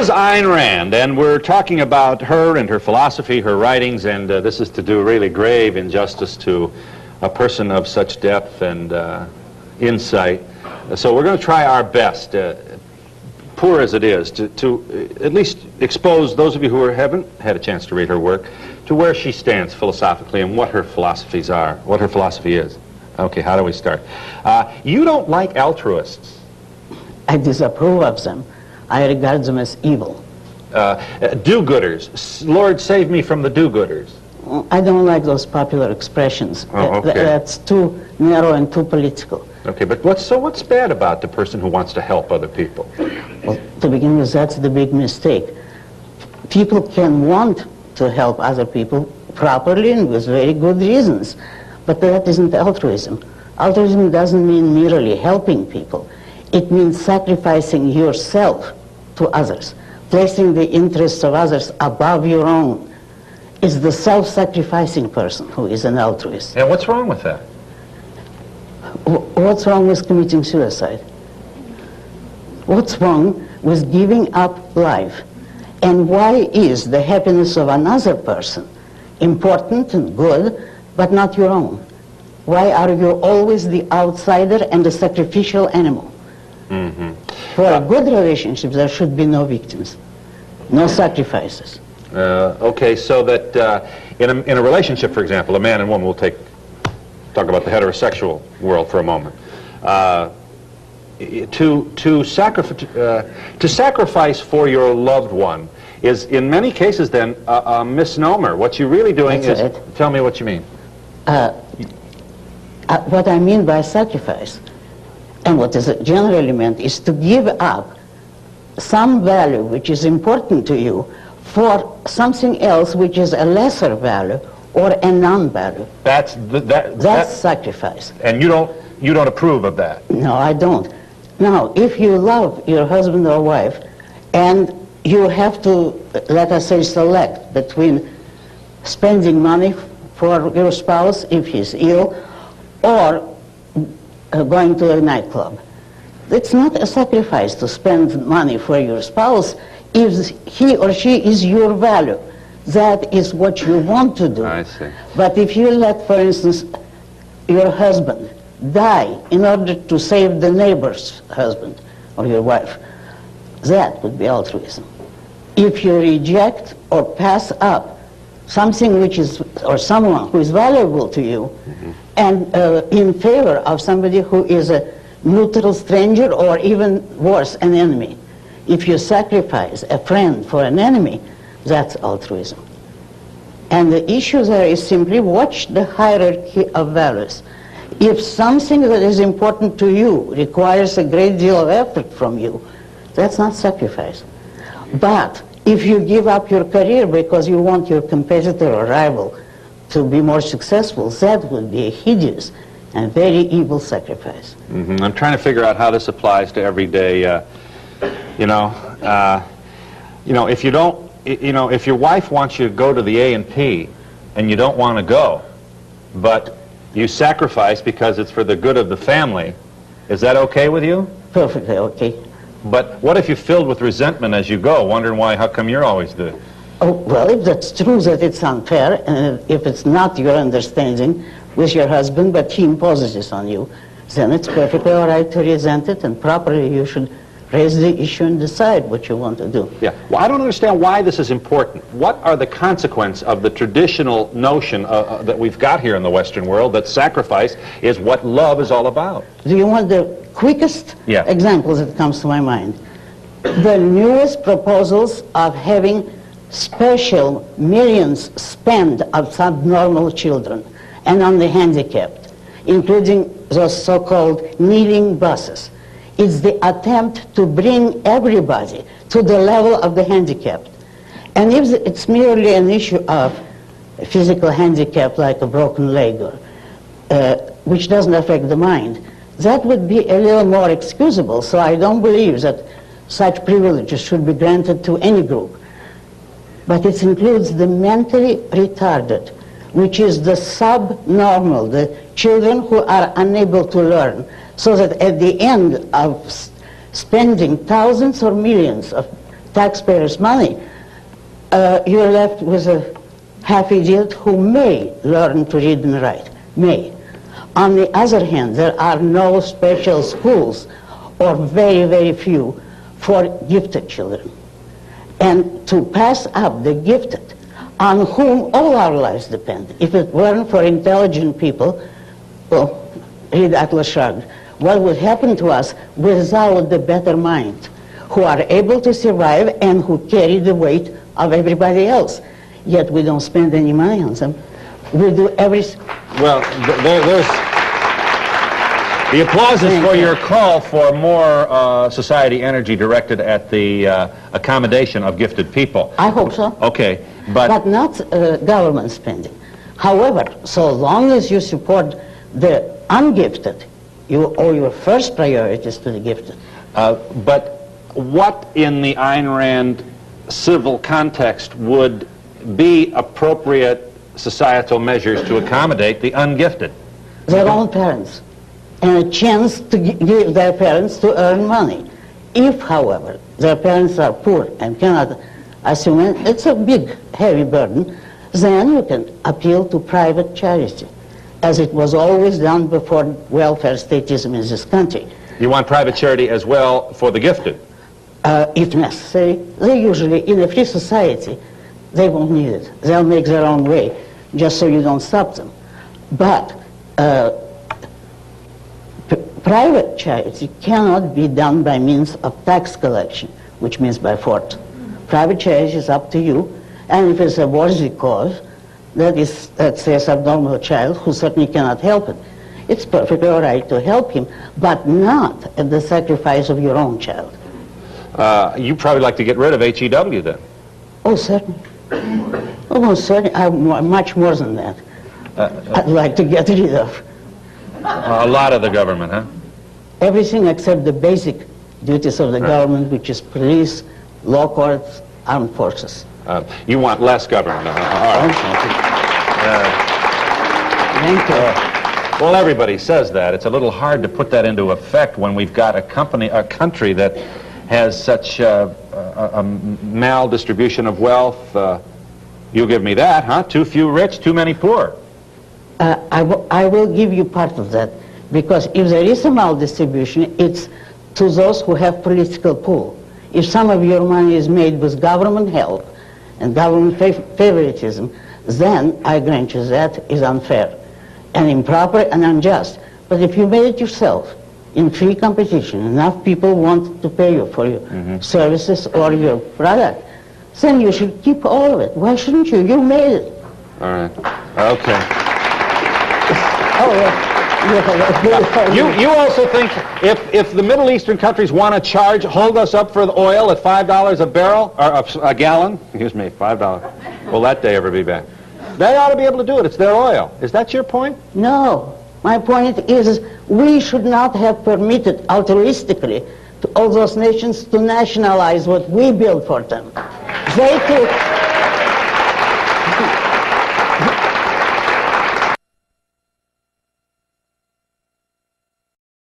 is Ayn Rand, and we're talking about her and her philosophy, her writings, and this is to do really grave injustice to a person of such depth and insight. So we're going to try our best, poor as it is, to at least expose those of you who haven't had a chance to read her work to where she stands philosophically and what her philosophies are, what her philosophy is. Okay, how do we start? You don't like altruists. I disapprove of them. I regard them as evil. Do-gooders. Lord, save me from the do-gooders. I don't like those popular expressions. Oh, okay. That's too narrow and too political. Okay, but what's bad about the person who wants to help other people? Well, to begin with, that's the big mistake. People can want to help other people properly and with very good reasons, but that isn't altruism. Altruism doesn't mean merely helping people. It means sacrificing yourself to others, placing the interests of others above your own. It's the self-sacrificing person who is an altruist. And what's wrong with that? What's wrong with committing suicide? What's wrong with giving up life? And why is the happiness of another person important and good, but not your own? Why are you always the outsider and the sacrificial animal? Mm-hmm. For a good relationship, there should be no victims, no sacrifices. Okay, so that in a relationship, for example, a man and woman, we'll talk about the heterosexual world for a moment. To sacrifice for your loved one is, in many cases, then a misnomer. What you're really doing That's is right. Tell me what you mean. What I mean by sacrifice, and what is generally meant, is to give up some value which is important to you for something else which is a lesser value or a non-value. That's sacrifice. And you don't approve of that. No, I don't. Now, if you love your husband or wife and you have to, let us say, select between spending money for your spouse if he's ill or going to a nightclub, it's not a sacrifice to spend money for your spouse if he or she is your value. That is what you want to do. I see. But if you let, for instance, your husband die in order to save the neighbor's husband or your wife, that would be altruism. If you reject or pass up something which is, or someone who is valuable to you, mm-hmm. and in favor of somebody who is a neutral stranger or even worse, an enemy. If you sacrifice a friend for an enemy, that's altruism. And the issue there is simply watch the hierarchy of values. If something that is important to you requires a great deal of effort from you, that's not sacrifice. But if you give up your career because you want your competitor or rival to be more successful, that would be a hideous and very evil sacrifice. Mm-hmm. I'm trying to figure out how this applies to everyday, if you don't, if your wife wants you to go to the A&P and you don't want to go, but you sacrifice because it's for the good of the family, is that okay with you? Perfectly okay. But what if you're filled with resentment as you go, wondering how come you're always the... Oh, well, if that's true that it's unfair, and if it's not your understanding with your husband, but he imposes this on you, then it's perfectly all right to resent it, and properly you should raise the issue and decide what you want to do. Yeah. Well, I don't understand why this is important. What are the consequences of the traditional notion that we've got here in the Western world that sacrifice is what love is all about? Do you want the quickest example that comes to my mind? The newest proposals of having special millions spent on subnormal children and on the handicapped, including those so-called kneeling buses. It's the attempt to bring everybody to the level of the handicapped. And if it's merely an issue of a physical handicap like a broken leg, or, which doesn't affect the mind, that would be a little more excusable. So I don't believe that such privileges should be granted to any group. But it includes the mentally retarded, which is the subnormal, the children who are unable to learn, so that at the end of spending thousands or millions of taxpayers' money, you're left with a half-idiot who may learn to read and write, may. On the other hand, there are no special schools, or very, very few, for gifted children. And to pass up the gifted, on whom all our lives depend, if it weren't for intelligent people, well, read Atlas Shrugged, what would happen to us without the better mind, who are able to survive and who carry the weight of everybody else? Yet we don't spend any money on them. We do everything. Well, there's... The applause is for your call for more society energy directed at the accommodation of gifted people. I hope so. Okay, but not government spending. However, so long as you support the ungifted, you owe your first priorities to the gifted. But what in the Ayn Rand civil context would be appropriate societal measures to accommodate the ungifted? Their own parents, and a chance to give their parents to earn money. If, however, their parents are poor and cannot assume it, it's a big, heavy burden, then you can appeal to private charity, as it was always done before welfare statism in this country. You want private charity as well for the gifted? If necessary. They usually, in a free society, they won't need it. They'll make their own way, just so you don't stop them. But private charity cannot be done by means of tax collection, which means by force. Private charity is up to you, and if it's a worthy cause, that is, let's say, a subnormal child who certainly cannot help it, it's perfectly all right to help him, but not at the sacrifice of your own child. You probably like to get rid of HEW then? Oh, certainly. Oh, certainly. Much more than that. I'd like to get rid of. A lot of the government, huh? Everything except the basic duties of the government, which is police, law courts, armed forces. You want less government? All right. Thank you. Well, everybody says that. It's a little hard to put that into effect when we've got a country that has such a maldistribution of wealth. You'll give me that, huh? Too few rich, too many poor. I will give you part of that, because if there is a maldistribution, it's to those who have political pull. If some of your money is made with government help and government favoritism, then I grant you that is unfair and improper and unjust. But if you made it yourself, in free competition, enough people want to pay you for your services or your product, then you should keep all of it. Why shouldn't you? You made it. All right. Okay. Oh, yeah. You also think if the Middle Eastern countries want to hold us up for the oil at $5 a barrel, or a gallon, excuse me, $5, will that day ever be back? They ought to be able to do it. It's their oil. Is that your point? No. My point is we should not have permitted altruistically to all those nations to nationalize what we built for them. They took